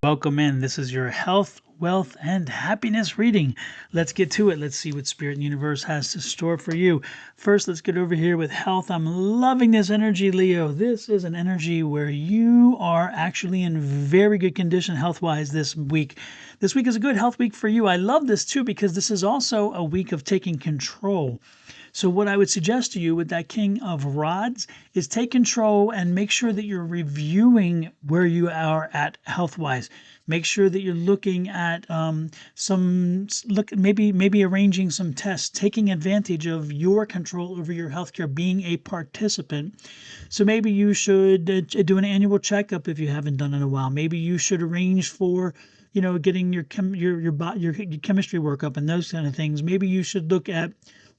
Welcome in. This is your health, wealth, and happiness reading. Let's get to it. Let's see what Spirit and Universe has to store for you. First, let's get over here with health. I'm loving this energy, Leo. This is an energy where you are actually in very good condition health-wise this week. This week is a good health week for you. I love this too because this is also a week of taking control. So what I would suggest to you with that King of Rods is take control and make sure that you're reviewing where you are at health-wise. Make sure that you're looking at maybe arranging some tests, taking advantage of your control over your healthcare, being a participant. So maybe you should do an annual checkup if you haven't done it in a while. Maybe you should arrange for getting your chemistry workup and those kind of things. Maybe you should look at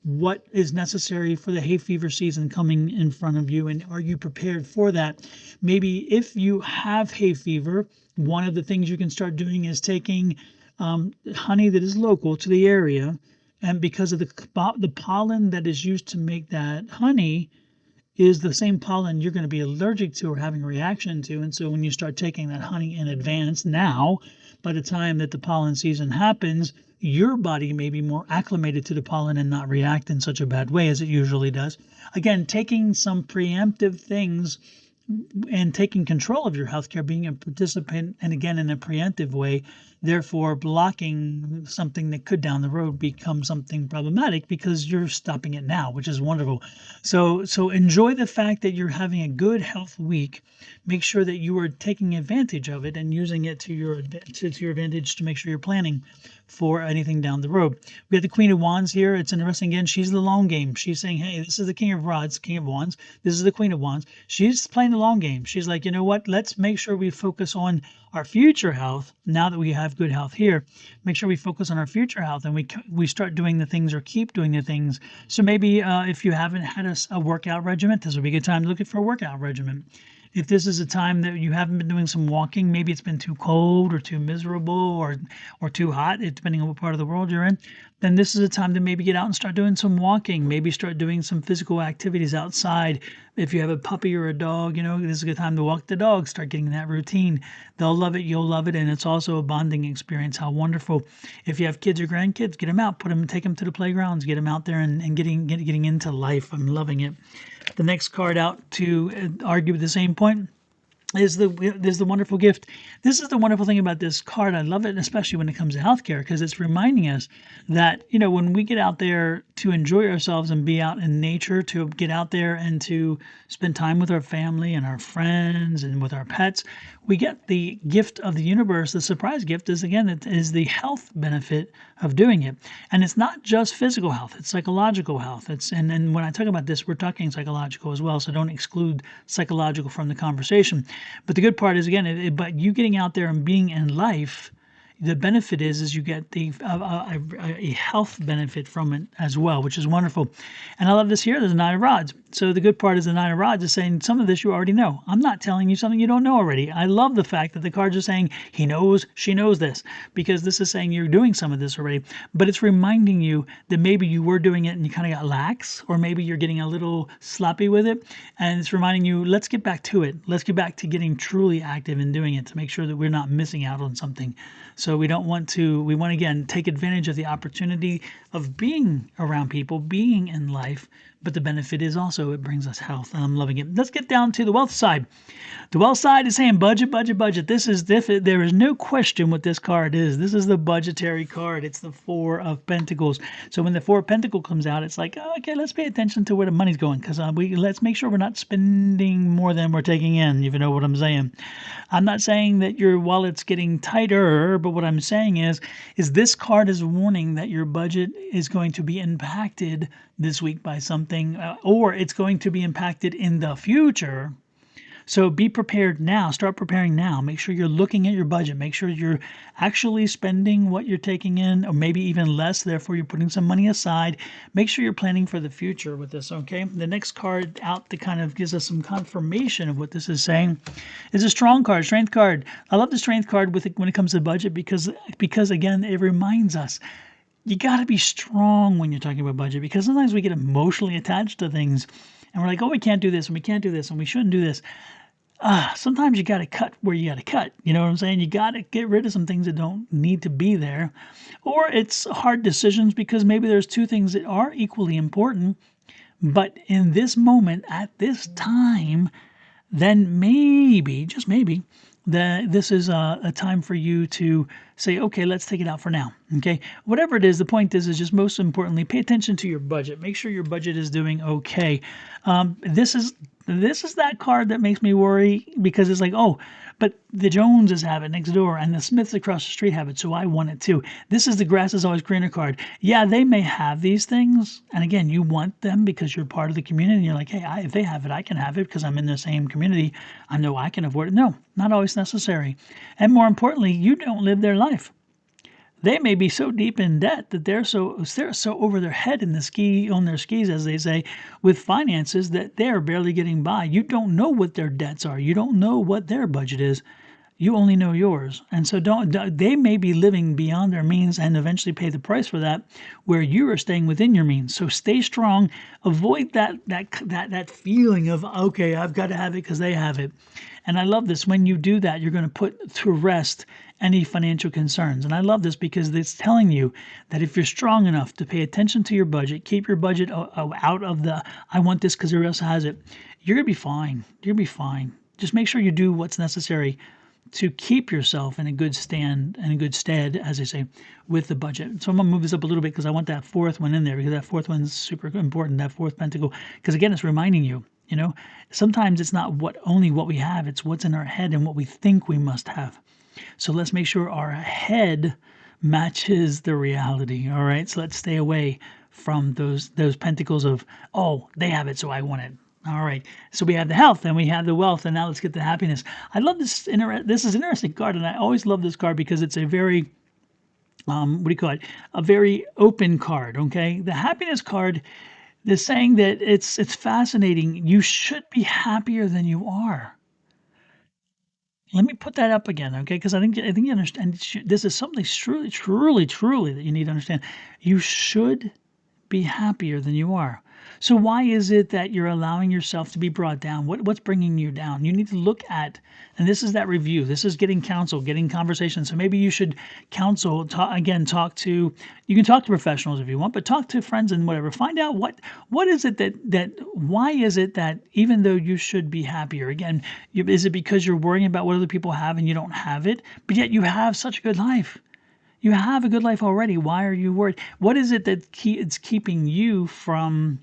what is necessary for the hay fever season coming in front of you, and are you prepared for that? Maybe if you have hay fever, one of the things you can start doing is taking honey that is local to the area, and because of the pollen that is used to make that honey is the same pollen you're going to be allergic to or having a reaction to. And so when you start taking that honey in advance now, by the time that the pollen season happens, your body may be more acclimated to the pollen and not react in such a bad way as it usually does. Again, taking some preemptive things and taking control of your healthcare, being a participant, and again, in a preemptive way, therefore blocking something that could down the road become something problematic because you're stopping it now, which is wonderful. So enjoy the fact that you're having a good health week. Make sure that you are taking advantage of it and using it to your advantage to make sure you're planning for anything down the road. We have the Queen of Wands here. It's interesting. Again, she's the long game. She's saying, hey, this is the King of Rods, King of Wands. This is the Queen of Wands. She's playing the long game. She's like, you know what? Let's make sure we focus on our future health. Now that we have good health here, make sure we focus on our future health and we start doing the things or keep doing the things. So maybe if you haven't had a workout regimen, this would be a good time to look for a workout regimen. If this is a time that you haven't been doing some walking, maybe it's been too cold or too miserable or too hot, depending on what part of the world you're in, then this is a time to maybe get out and start doing some walking, maybe start doing some physical activities outside. If you have a puppy or a dog, this is a good time to walk the dog, start getting that routine. They'll love it, you'll love it, and it's also a bonding experience. How wonderful. If you have kids or grandkids, get them out, take them to the playgrounds, get them out there and getting into life. I'm loving it. The next card out to argue with the same point is the wonderful gift. This is the wonderful thing about this card. I love it, especially when it comes to healthcare, because it's reminding us that, when we get out there to enjoy ourselves and be out in nature, to get out there and to spend time with our family and our friends and with our pets, we get the gift of the universe. The surprise gift is, again, it is the health benefit of doing it. And it's not just physical health, it's psychological health. And when I talk about this, we're talking psychological as well, so don't exclude psychological from the conversation. But the good part is, again, but you getting out there and being in life, the benefit is you get a health benefit from it as well, which is wonderful. And I love this here. There's a Nine of Rods. So the good part is the Nine of Rods is saying some of this you already know. I'm not telling you something you don't know already. I love the fact that the cards are saying he knows, she knows this, because this is saying you're doing some of this already. But it's reminding you that maybe you were doing it and you kind of got lax, or maybe you're getting a little sloppy with it. And it's reminding you, let's get back to it. Let's get back to getting truly active in doing it to make sure that we're not missing out on something. So we want to, again, take advantage of the opportunity of being around people, being in life, but the benefit is also it brings us health. I'm loving it. Let's get down to the wealth side. The wealth side is saying budget, budget, budget. There is no question what this card is. This is the budgetary card. It's the Four of Pentacles. So when the Four of Pentacles comes out, it's like, okay, let's pay attention to where the money's going, because let's make sure we're not spending more than we're taking in, if you know what I'm saying. I'm not saying that your wallet's getting tighter, but what I'm saying is this card is warning that your budget is going to be impacted this week by something, or it's going to be impacted in the future. So be prepared now. Start preparing now. Make sure you're looking at your budget. Make sure you're actually spending what you're taking in, or maybe even less. Therefore, you're putting some money aside. Make sure you're planning for the future with this, okay? The next card out that kind of gives us some confirmation of what this is saying is a strong card, strength card. I love the strength card when it comes to budget because again, it reminds us you got to be strong when you're talking about budget, because sometimes we get emotionally attached to things and we're like, oh, we can't do this and we can't do this and we shouldn't do this. sometimes you got to cut where you got to cut. You know what I'm saying? You got to get rid of some things that don't need to be there. Or it's hard decisions because maybe there's two things that are equally important. But in this moment, at this time, then maybe, just maybe, this is a time for you to say, okay, let's take it out for now. Okay, whatever it is, the point is just most importantly, pay attention to your budget. Make sure your budget is doing okay. This is that card that makes me worry because it's like, oh, but the Joneses have it next door and the Smiths across the street have it, so I want it too. This is the grass is always greener card. Yeah, they may have these things, and again, you want them because you're part of the community. And you're like, hey, if they have it, I can have it because I'm in the same community. I know I can afford it. No, not always necessary. And more importantly, you don't live their life. They may be so deep in debt that they're so over their head in the ski on their skis, as they say, with finances that they're barely getting by. You don't know what their debts are. You don't know what their budget is. You only know yours. And so they may be living beyond their means and eventually pay the price for that, where you are staying within your means. So stay strong. Avoid that feeling of, okay, I've got to have it because they have it. And I love this. When you do that, you're going to put to rest any financial concerns. And I love this because it's telling you that if you're strong enough to pay attention to your budget, keep your budget out of the, I want this because everybody else has it, you're going to be fine. You're going to be fine. Just make sure you do what's necessary to keep yourself in a good stand and a good stead, as they say, with the budget. So I'm going to move this up a little bit because I want that fourth one in there because that fourth one is super important, that fourth pentacle. Because again, it's reminding you, sometimes it's not only what we have, it's what's in our head and what we think we must have. So let's make sure our head matches the reality. All right. So let's stay away from those pentacles of, oh, they have it, so I want it. All right. So we have the health and we have the wealth, and now let's get the happiness. I love this. This is an interesting card, and I always love this card because it's a very, what do you call it? A very open card. Okay. The happiness card is saying that it's fascinating. You should be happier than you are. Let me put that up again, okay? Because I think you understand. This is something truly, truly, truly that you need to understand. You should be happier than you are. So why is it that you're allowing yourself to be brought down? What's bringing you down? You need to look at, and this is that review. This is getting counsel, getting conversation. So maybe you should counsel, you can talk to professionals if you want, but talk to friends and whatever. Find out what is it why is it that even though you should be happier, again, is it because you're worrying about what other people have and you don't have it, but yet you have such a good life? You have a good life already. Why are you worried? What is it that it's keeping you from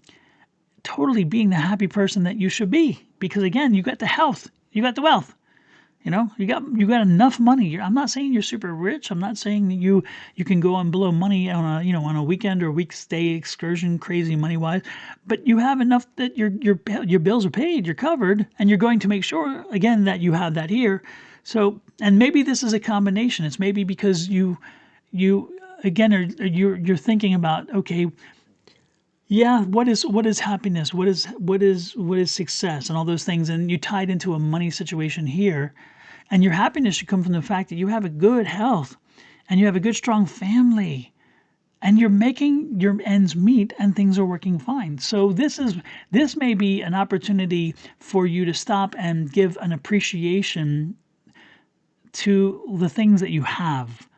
totally being the happy person that you should be? Because again, you got the health, you got the wealth, you got enough money. I'm not saying you're super rich. I'm not saying that you can go and blow money on a weekend or week stay excursion, crazy money wise, but you have enough that your bills are paid, you're covered, and you're going to make sure again that you have that here. So, and maybe this is a combination. It's maybe because you again you're thinking about, okay, yeah, what is happiness, what is success, and all those things, and you tied into a money situation here, and your happiness should come from the fact that you have a good health and you have a good strong family and you're making your ends meet and things are working fine. So this may be an opportunity for you to stop and give an appreciation to the things that you have,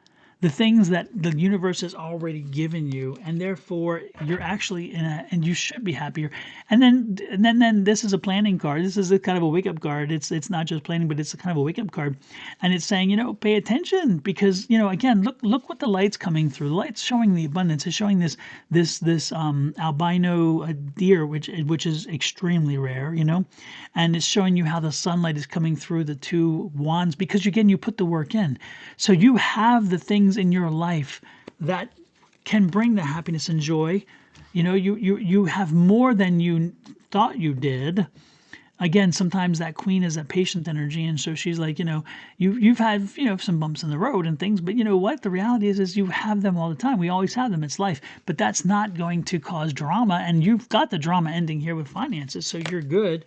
the things that the universe has already given you, and therefore you're actually and you should be happier. And then this is a planning card. This is a kind of a wake up card. It's not just planning, but it's a kind of a wake up card, and it's saying, pay attention because again, look what the light's coming through. The light's showing the abundance. It's showing this albino deer, which is extremely rare, and it's showing you how the sunlight is coming through the two wands because again, you put the work in, so you have the things in your life that can bring the happiness and joy. You have more than you thought you did. Again, sometimes that queen is a patient energy, and so she's like, you've had some bumps in the road and things, but you know what? The reality is you have them all the time. We always have them. It's life, but that's not going to cause drama, and you've got the drama ending here with finances, so you're good.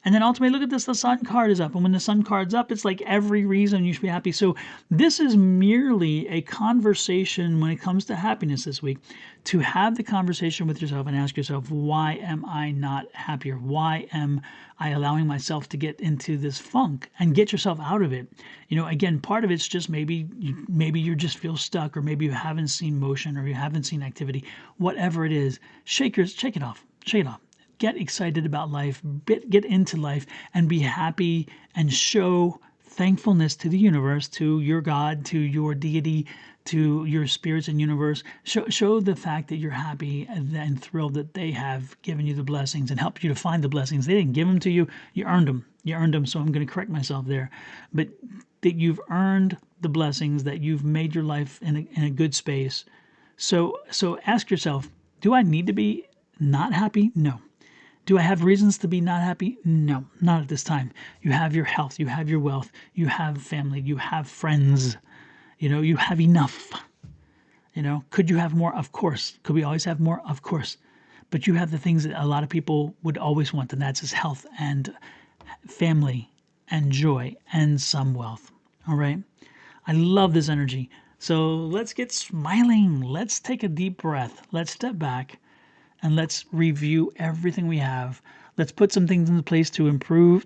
And then ultimately, look at this, the Sun card is up. And when the Sun card's up, it's like every reason you should be happy. So this is merely a conversation when it comes to happiness this week, to have the conversation with yourself and ask yourself, why am I not happier? Why am I allowing myself to get into this funk? And get yourself out of it. You know, again, part of it's just maybe you just feel stuck, or maybe you haven't seen motion, or you haven't seen activity. Whatever it is, shake it off. Shake it off. Get excited about life, get into life, and be happy, and show thankfulness to the universe, to your God, to your deity, to your spirits and universe. Show the fact that you're happy and thrilled that they have given you the blessings and helped you to find the blessings. They didn't give them to you. You earned them. You earned them, so I'm going to correct myself there. But that you've earned the blessings, that you've made your life in a good space. So ask yourself, do I need to be not happy? No. Do I have reasons to be not happy? No, not at this time. You have your health, you have your wealth, you have family, you have friends, you have enough. Could you have more? Of course. Could we always have more? Of course. But you have the things that a lot of people would always want, and that's his health and family and joy and some wealth. All right? I love this energy. So let's get smiling. Let's take a deep breath. Let's step back. And let's review everything we have. Let's put some things into place to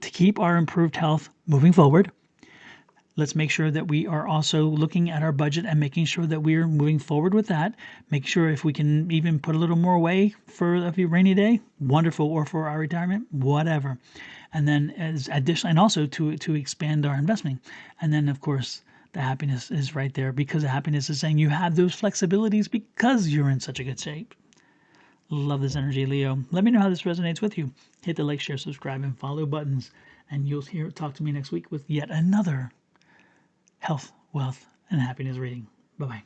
keep our improved health moving forward. Let's make sure that we are also looking at our budget and making sure that we're moving forward with that. Make sure if we can even put a little more away for a rainy day, wonderful, or for our retirement, whatever. And then as additional, and also to expand our investing. And then of course, the happiness is right there, because the happiness is saying you have those flexibilities because you're in such a good shape. Love this energy, Leo. Let me know how this resonates with you. Hit the like, share, subscribe, and follow buttons. And you'll talk to me next week with yet another health, wealth, and happiness reading. Bye-bye.